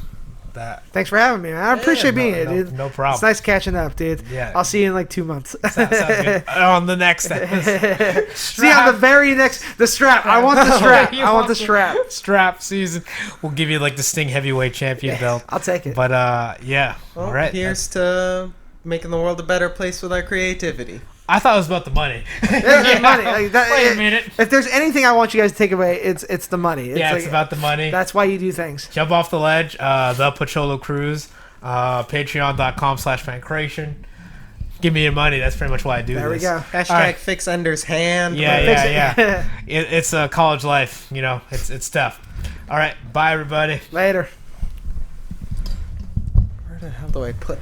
that. Thanks for having me, man. I appreciate being here, dude. No problem. It's nice catching up, dude. Yeah. I'll see you in like 2 months. Sounds good. On the next episode. See you on the very next. The strap. I want the strap. You I want want the strap. Strap season. We'll give you like the Sting Heavyweight Champion belt. I'll take it. But yeah. Well, all right. here's to making the world a better place with our creativity. I thought it was about the money. Yeah, money. Like that, Wait a minute. If there's anything I want you guys to take away, it's the money. It's It's like, about the money. That's why you do things. Jump off the ledge. The Pacholo Cruise. Patreon.com/Pankration. Give me your money. That's pretty much why I do There this. we go. Hashtag right. fix Ender's hand. Yeah. It's a college life. You know, it's tough. All right. Bye, everybody. Later. Where the hell do I put that?